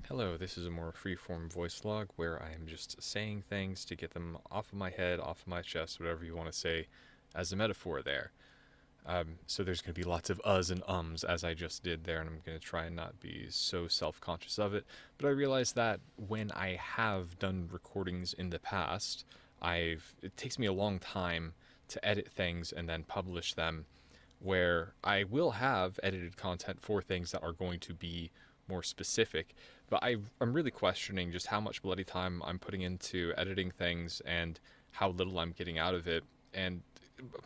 Hello, this is a more free-form voice log where I am just saying things to get them off of my head, off of my chest, whatever you want to say as a metaphor there. So there's going to be lots of uhs and ums as I just did there, and I'm going to try and not be so self-conscious of it. But I realize that when I have done recordings in the past, it takes me a long time to edit things and then publish them, where I will have edited content for things that are going to be more specific. But I'm really questioning just how much bloody time I'm putting into editing things and how little I'm getting out of it. And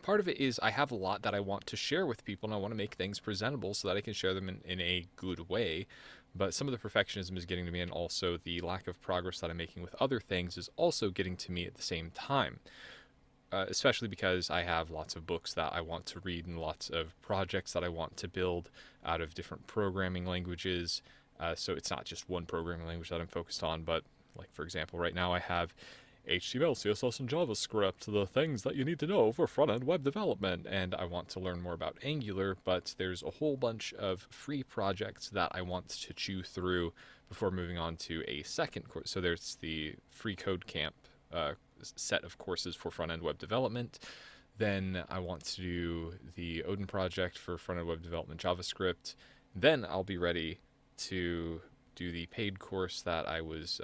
part of it is I have a lot that I want to share with people, and I want to make things presentable so that I can share them in a good way. But some of the perfectionism is getting to me, and also the lack of progress that I'm making with other things is also getting to me at the same time. Especially because I have lots of books that I want to read and lots of projects that I want to build out of different programming languages. So it's not just one programming language that I'm focused on, but like, for example, right now I have HTML, CSS, and JavaScript, the things that you need to know for front-end web development, and I want to learn more about Angular, but there's a whole bunch of free projects that I want to chew through before moving on to a second course. So there's the Free Code Camp set of courses for front-end web development. Then I want to do the Odin project for front-end web development JavaScript. Then I'll be ready to do the paid course that I was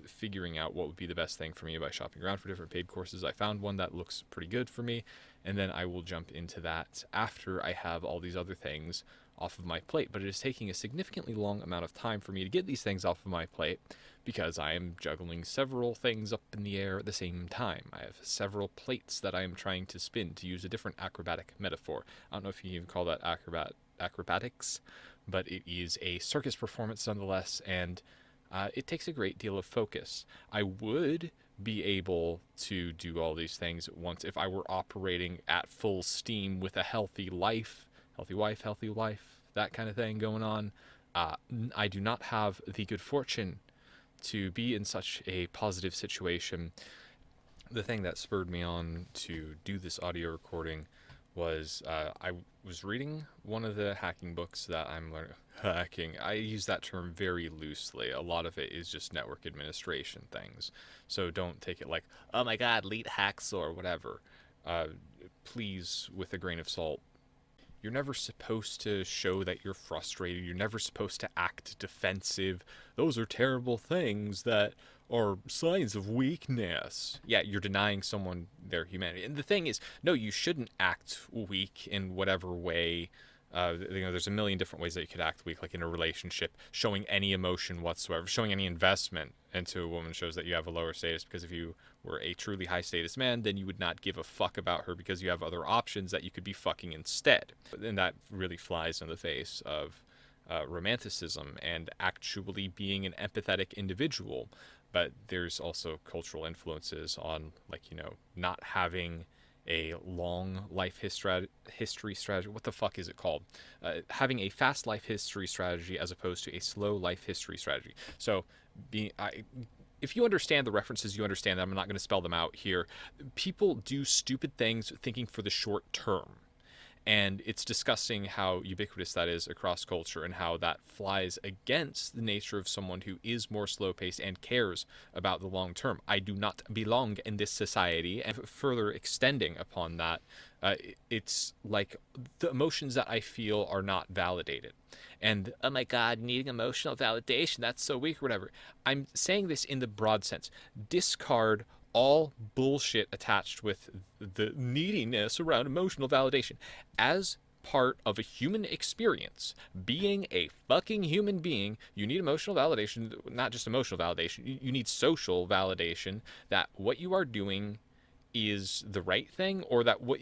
figuring out what would be the best thing for me by shopping around for different paid courses. I found one that looks pretty good for me, and then I will jump into that after I have all these other things off of my plate. But it is taking a significantly long amount of time for me to get these things off of my plate because I am juggling several things up in the air at the same time. I have several plates that I am trying to spin, to use a different acrobatic metaphor. I don't know if you even call that acrobatics, but it is a circus performance nonetheless, and it takes a great deal of focus. I would be able to do all these things at once if I were operating at full steam with a healthy life, healthy wife, healthy life, that kind of thing going on. I do not have the good fortune to be in such a positive situation. The thing that spurred me on to do this audio recording was I was reading one of the hacking books that I'm learning. Hacking, I use that term very loosely. A lot of it is just network administration things. So don't take it like, oh my god, leet hacks or whatever. Please, with a grain of salt. You're never supposed to show that you're frustrated. You're never supposed to act defensive. Those are terrible things that are signs of weakness. Yeah, you're denying someone their humanity. And the thing is, no, you shouldn't act weak in whatever way. There's a million different ways that you could act weak, like in a relationship, showing any emotion whatsoever, showing any investment into a woman shows that you have a lower status, because if you were a truly high status man, then you would not give a fuck about her because you have other options that you could be fucking instead. And that really flies in the face of romanticism and actually being an empathetic individual. But there's also cultural influences on, like, not having a long life history strategy. What the fuck is it called? Having a fast life history strategy as opposed to a slow life history strategy. So, if you understand the references, you understand them. I'm not going to spell them out here. People do stupid things thinking for the short term. And it's discussing how ubiquitous that is across culture and how that flies against the nature of someone who is more slow paced and cares about the long term. I do not belong in this society. And further extending upon that, it's like the emotions that I feel are not validated. And oh my god, needing emotional validation, that's so weak or whatever. I'm saying this in the broad sense. Discard all bullshit attached with the neediness around emotional validation. As part of a human experience, being a fucking human being, you need emotional validation, not just emotional validation, you need social validation that what you are doing is the right thing, or that what.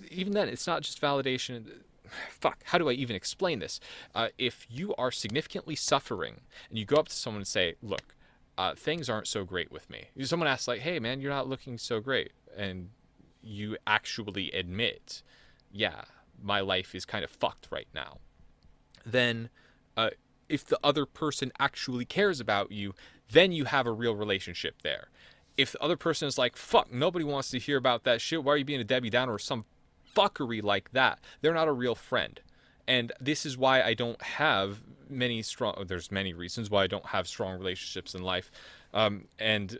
Even then, it's not just validation. Fuck, how do I even explain this? If you are significantly suffering and you go up to someone and say, look, things aren't so great with me. Someone asks, like, hey, man, you're not looking so great. And you actually admit, yeah, my life is kind of fucked right now. Then, if the other person actually cares about you, then you have a real relationship there. If the other person is like, fuck, nobody wants to hear about that shit, why are you being a Debbie Downer or some fuckery like that, they're not a real friend. And this is why I don't have there's many reasons why I don't have strong relationships in life. And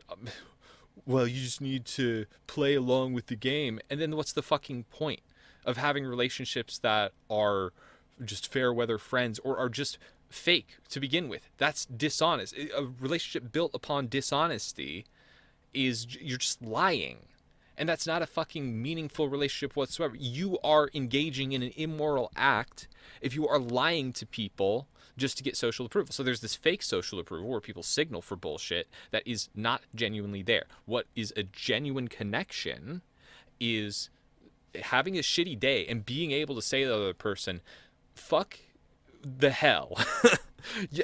well, you just need to play along with the game. And then what's the fucking point of having relationships that are just fair weather friends or are just fake to begin with? That's dishonest. A relationship built upon dishonesty is you're just lying. And that's not a fucking meaningful relationship whatsoever. You are engaging in an immoral act if you are lying to people just to get social approval. So there's this fake social approval where people signal for bullshit that is not genuinely there. What is a genuine connection is having a shitty day and being able to say to the other person, fuck the hell.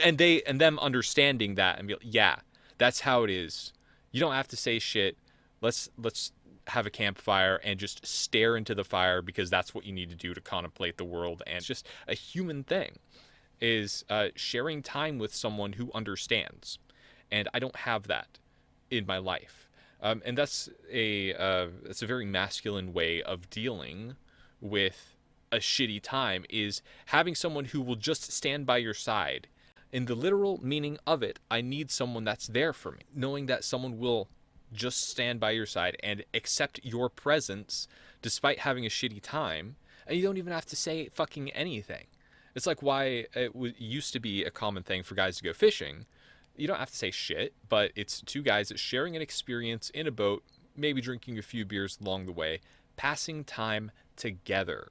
and them understanding that and be like, yeah, that's how it is. You don't have to say shit. Let's have a campfire and just stare into the fire because that's what you need to do to contemplate the world. And it's just a human thing is sharing time with someone who understands. And I don't have that in my life. And that's a very masculine way of dealing with a shitty time, is having someone who will just stand by your side. In the literal meaning of it, I need someone that's there for me. Knowing that someone will just stand by your side and accept your presence despite having a shitty time, and you don't even have to say fucking anything. It's like why it used to be a common thing for guys to go fishing. You don't have to say shit, but it's two guys that's sharing an experience in a boat, maybe drinking a few beers along the way, passing time together.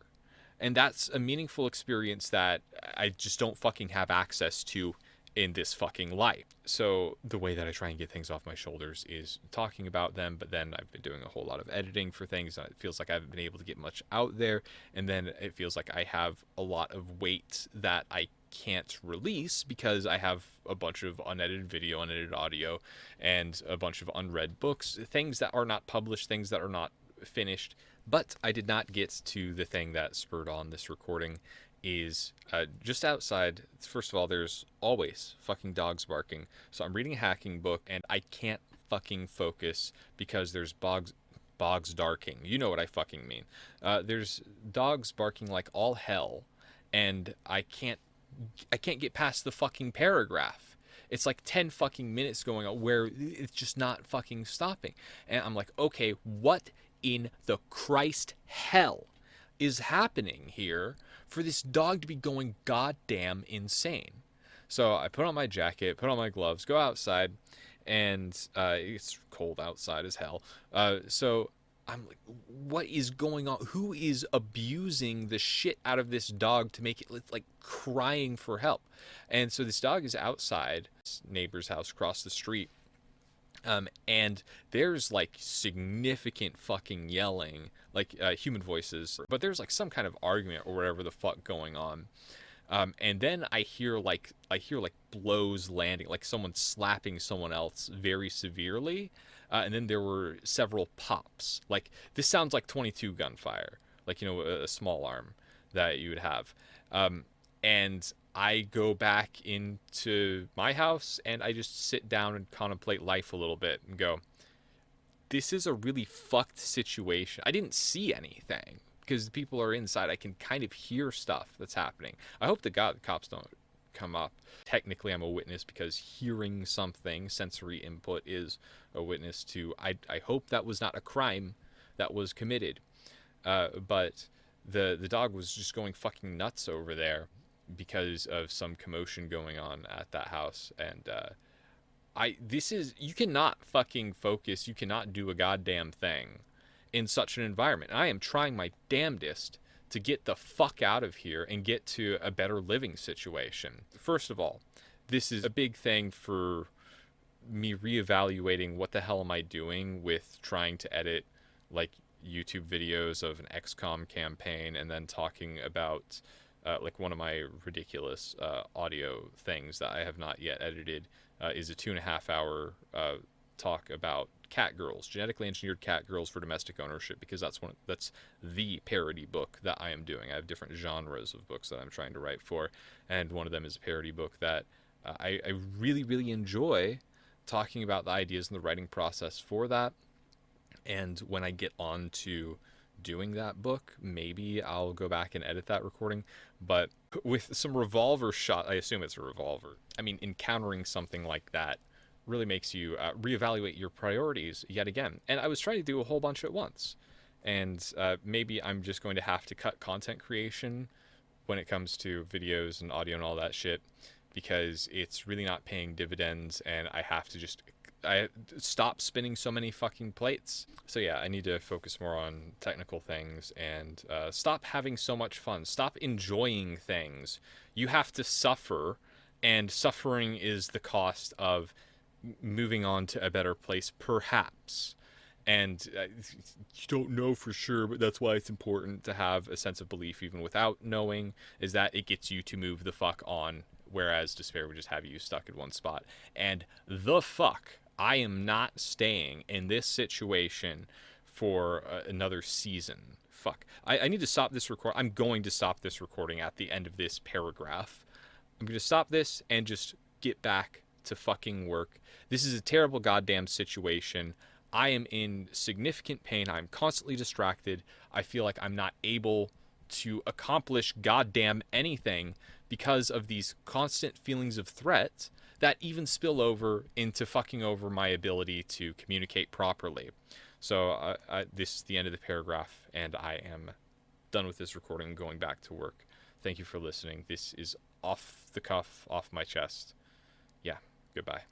And that's a meaningful experience that I just don't fucking have access to in this fucking life. So the way that I try and get things off my shoulders is talking about them, but then I've been doing a whole lot of editing for things. And it feels like I haven't been able to get much out there. And then it feels like I have a lot of weight that I can't release because I have a bunch of unedited video, unedited audio, and a bunch of unread books, things that are not published, things that are not finished. But I did not get to the thing that spurred on this recording, is just outside. First of all, there's always fucking dogs barking. So I'm reading a hacking book and I can't fucking focus because there's bogs darking. You know what I fucking mean. There's dogs barking like all hell, and I can't get past the fucking paragraph. It's like 10 fucking minutes going on where it's just not fucking stopping. And I'm like, okay, what in the Christ hell is happening here for this dog to be going goddamn insane? So I put on my jacket, put on my gloves, go outside, and it's cold outside as hell. So I'm like, what is going on? Who is abusing the shit out of this dog to make it like crying for help? And so this dog is outside this neighbor's house across the street. And there's like significant fucking yelling, like human voices, but there's like some kind of argument or whatever the fuck going on. And then I hear like blows landing, like someone slapping someone else very severely. And then there were several pops. Like this sounds like 22 gunfire, like, you know, a small arm that you would have. And I go back into my house and I just sit down and contemplate life a little bit and go, this is a really fucked situation. I didn't see anything because the people are inside. I can kind of hear stuff that's happening. I hope the cops don't come up. Technically, I'm a witness because hearing something, sensory input, is a witness to. I hope that was not a crime that was committed. But the dog was just going fucking nuts over there because of some commotion going on at that house. And you cannot fucking focus, you cannot do a goddamn thing in such an environment. And I am trying my damnedest to get the fuck out of here and get to a better living situation. First of all, this is a big thing for me reevaluating what the hell am I doing with trying to edit like YouTube videos of an XCOM campaign and then talking about like one of my ridiculous audio things that I have not yet edited is a 2.5 hour talk about cat girls, genetically engineered cat girls for domestic ownership, because that's the parody book that I am doing. I have different genres of books that I'm trying to write for, and one of them is a parody book that I really, really enjoy talking about the ideas and the writing process for that. And when I get on to doing that book, maybe I'll go back and edit that recording. But with some revolver shot, I assume it's a revolver. I mean, encountering something like that really makes you reevaluate your priorities yet again. And I was trying to do a whole bunch at once. And maybe I'm just going to have to cut content creation when it comes to videos and audio and all that shit, because it's really not paying dividends, and I have to just I stop spinning so many fucking plates. So yeah, I need to focus more on technical things and stop having so much fun. Stop enjoying things. You have to suffer, and suffering is the cost of moving on to a better place, perhaps. And you don't know for sure, but that's why it's important to have a sense of belief even without knowing, is that it gets you to move the fuck on, whereas despair would just have you stuck in one spot. And the fuck, I am not staying in this situation for another season. Fuck. I need to stop this record. I'm going to stop this recording at the end of this paragraph. I'm going to stop this and just get back to fucking work. This is a terrible goddamn situation. I am in significant pain. I'm constantly distracted. I feel like I'm not able to accomplish goddamn anything because of these constant feelings of threat that even spill over into fucking over my ability to communicate properly. So this is the end of the paragraph, and I am done with this recording, going back to work. Thank you for listening. This is off the cuff, off my chest. Yeah, goodbye.